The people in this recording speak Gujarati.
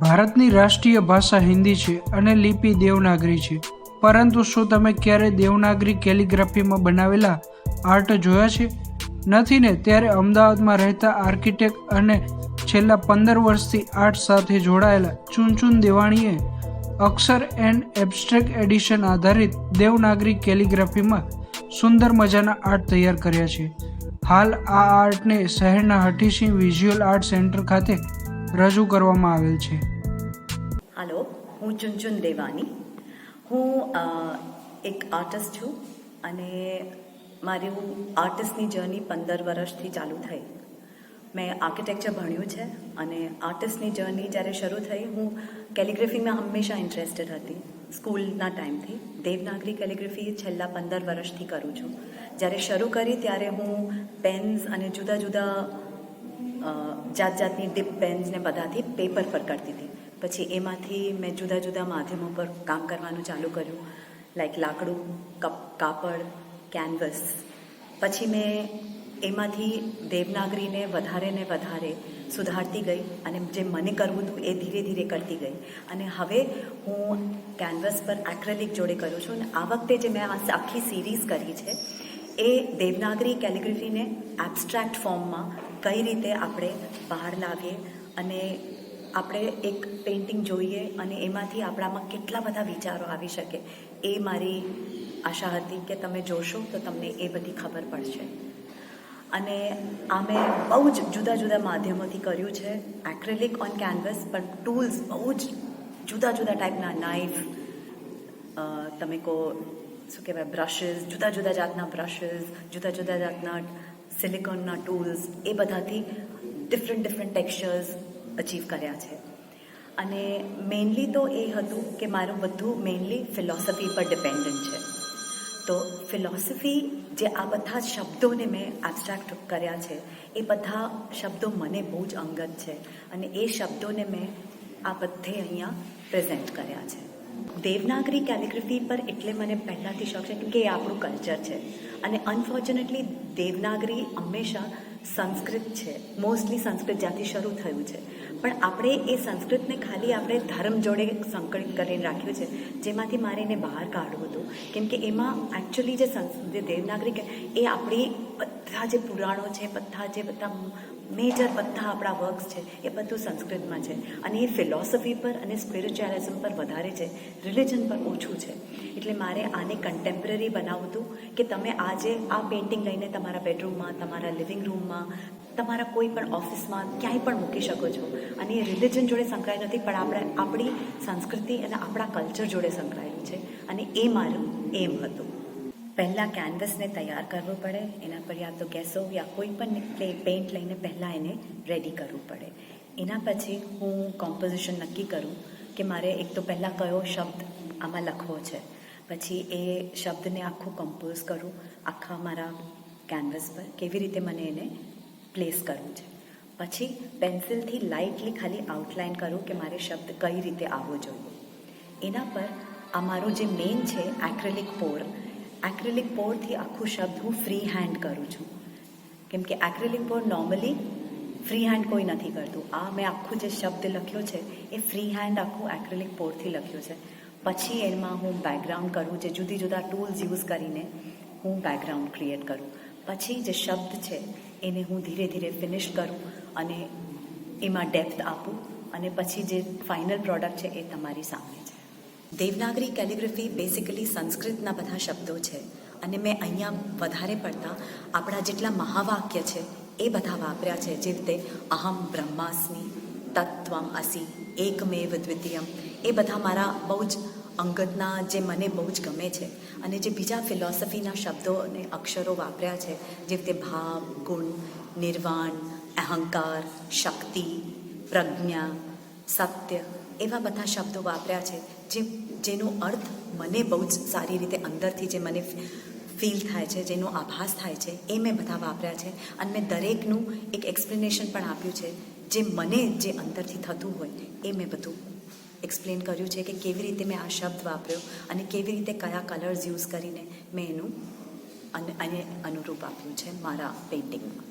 ભારતની રાષ્ટ્રીય ભાષા હિન્દી છે અને લિપિ દેવનાગરી છે. પરંતુ શું તમે ક્યારેય દેવનાગરી કેલિગ્રાફીમાં બનાવેલા આર્ટ જોયા છે? નથી ને? ત્યારે અમદાવાદમાં રહેતા આર્કિટેક્ટ અને છેલ્લા 15 વર્ષથી આર્ટ સાથે જોડાયેલા ચુનચુન દેવાણીએ અક્ષર એન્ડ એબ્સ્ટ્રેક્ટ એડિશન આધારિત દેવનાગરી કેલિગ્રાફીમાં સુંદર મજાના આર્ટ તૈયાર કર્યા છે. હાલ આ આર્ટને શહેરના હઠીસિંહ વિઝ્યુઅલ આર્ટ સેન્ટર ખાતે રજૂ કરવામાં આવેલ છે. હાલો, હું ચુનચુન દેવાની. હું એક આર્ટિસ્ટ છું અને મારી આર્ટિસ્ટની જર્ની 15 વર્ષથી ચાલુ થઈ. મેં આર્કિટેક્ચર ભણ્યું છે અને આર્ટિસ્ટની જર્ની જ્યારે શરૂ થઈ, હું કેલિગ્રાફીમાં હંમેશા ઇન્ટરેસ્ટેડ હતી સ્કૂલના ટાઈમથી. દેવનાગરી કેલિગ્રાફી છેલ્લા 15 વર્ષથી કરું છું. જ્યારે શરૂ કરી ત્યારે હું પેન્સ અને જુદા જુદા જાતની ડિપ પેન્સ ને બધાથી પેપર પર કરતી હતી. પછી એમાંથી મેં જુદા જુદા માધ્યમો પર કામ કરવાનું ચાલુ કર્યું, લાઈક લાકડું, કાપડ, કેનવસ. પછી મેં એમાંથી દેવનાગરીને વધારે ને વધારે સુધારતી ગઈ અને જે મને કરવું હતું એ ધીરે ધીરે કરતી ગઈ. અને હવે હું કેનવસ પર એક્રેલિક જોડે કરું છું. અને આ વખતે જે મેં આ આખી સિરીઝ કરી છે એ દેવનાગરી કેલિગ્રાફીને એબ્સ્ટ્રેક્ટ ફોર્મમાં કઈ રીતે આપણે બહાર લાવીએ અને આપણે એક પેઇન્ટિંગ જોઈએ અને એમાંથી આપણામાં કેટલા બધા વિચારો આવી શકે, એ મારી આશા હતી કે તમે જોશો તો તમને એ બધી ખબર પડશે. અને આ મેં બહુ જ જુદા જુદા માધ્યમોથી કર્યું છે. એક્રેલિક ઓન કેનવસ, પણ ટૂલ્સ બહુ જ જુદા જુદા ટાઈપના, નાઇફ, તમે કહો શું કહેવાય, બ્રશિસ, જુદા જુદા જાતના બ્રશિસ, જુદા જુદા જાતના સિલિકોનના ટૂલ્સ, એ બધાથી ડિફરન્ટ ટેક્સચર્સ અચીવ કર્યા છે. અને મેઇનલી તો એ હતું કે મારું બધું મેઇનલી ફિલોસોફી પર ડિપેન્ડન્ટ છે. તો ફિલોસોફી, જે આ બધા શબ્દોને મેં એબ્સ્ટ્રેક્ટ કર્યા છે, એ બધા શબ્દો મને બહુ જ અંગત છે અને એ શબ્દોને મેં આ બધે અહીંયા પ્રેઝન્ટ કર્યા છે. દેવનાગરી કેલિગ્રાફી પર એટલે મને પહેલાંથી શોખ છે કે એ આપણું કલ્ચર છે. અને અનફોર્ચ્યુનેટલી દેવનાગરી હંમેશા સંસ્કૃત છે, મોસ્ટલી સંસ્કૃત જ્યાંથી શરૂ થયું છે. પણ આપણે એ સંસ્કૃતને ખાલી આપણે ધર્મ જોડે સંકલિત કરીને રાખ્યું છે, જેમાંથી મારે એને બહાર કાઢવું હતું. કેમ કે એમાં એકચ્યુઅલી જે દેવનાગરી એ આપણી બધા જે પુરાણો છે, બધા મેજર બધા આપણા વર્ક્સ છે, એ બધું સંસ્કૃતમાં છે. અને એ ફિલોસોફી પર અને સ્પિરિચ્યુઅલિઝમ પર વધારે છે, રિલિજન પર ઓછું છે. એટલે મારે આને કન્ટેમ્પરરી બનાવવું હતું કે તમે આજે આ પેઇન્ટિંગ લઈને તમારા બેડરૂમમાં, તમારા લિવિંગ રૂમમાં, તમારા કોઈ પણ ઓફિસમાં ક્યાંય પણ મૂકી શકો છો. અને એ રિલિજન જોડે સંકળાયેલ નથી, પણ આપણી સંસ્કૃતિ અને આપણા કલ્ચર જોડે સંકળાયેલું છે. અને એ મારું એમ હતું. પહેલાં કેનવસને તૈયાર કરવું પડે, એના પર યા તો ગેસો યા કોઈ પણ પેઇન્ટ લઈને પહેલાં એને રેડી કરવું પડે. એના પછી હું કોમ્પોઝિશન નક્કી કરું કે મારે એક તો પહેલાં કયો શબ્દ આમાં લખવો છે. પછી એ શબ્દને આખું કમ્પોઝ કરું આખા મારા કેનવસ પર, કેવી રીતે મને એને પ્લેસ કરવું છે. પછી પેન્સિલથી લાઇટલી ખાલી આઉટલાઇન કરું કે મારે શબ્દ કઈ રીતે આવવો જોઈએ. એના પર આ મારું જે મેઇન છે એક્રેલિક પોરથી આખું શબ્દ હું ફ્રી હેન્ડ કરું છું. કેમ કે એક્રેલિક પોર નોર્મલી ફ્રી હેન્ડ કોઈ નથી કરતું. આ મેં આખું જે શબ્દ લખ્યો છે એ ફ્રી હેન્ડ આખું એક્રેલિક પોરથી લખ્યું છે. પછી એમાં હું બેકગ્રાઉન્ડ કરું, જે જુદા ટૂલ્સ યુઝ કરીને હું બેકગ્રાઉન્ડ ક્રિએટ કરું. પછી જે શબ્દ છે એને હું ધીરે ધીરે ફિનિશ કરું અને એમાં ડેપ્થ આપું. અને પછી જે ફાઇનલ પ્રોડક્ટ છે એ તમારી સામે છે. દેવનાગરી કેલિગ્રાફી બેસિકલી સંસ્કૃતના બધા શબ્દો છે. અને મેં અહીંયા વધારે પડતા આપણા જેટલા મહાવાક્ય છે એ બધા વાપર્યા છે. જે રીતે અહમ બ્રહ્માસ્મિ, તત્વમ અસી, એકમેવ દ્વિતીયમ, એ બધા મારા બહુ જ અંગતના, જે મને બહુ જ ગમે છે. અને જે બીજા ફિલોસોફીના શબ્દો અને અક્ષરો વાપર્યા છે, જે રીતે ભાવ, ગુણ, નિર્વાણ, અહંકાર, શક્તિ, પ્રજ્ઞા, સત્ય, એવા બધા શબ્દો વાપર્યા છે જેનો અર્થ મને બહુ જ સારી રીતે અંદરથી જે મને ફીલ થાય છે, જેનો આભાસ થાય છે, એ મેં બધા વાપર્યા છે. અને મેં દરેકનું એક એક્સપ્લેનેશન પણ આપ્યું છે, જે મને જે અંદરથી થતું હોય એ મેં બધું એક્સપ્લેન કર્યું છે કે કેવી રીતે મેં આ શબ્દ વાપર્યો અને કેવી રીતે કયા કલર્સ યુઝ કરીને મેં એનું અને અનુરૂપ આપ્યું છે મારા પેઇન્ટિંગમાં.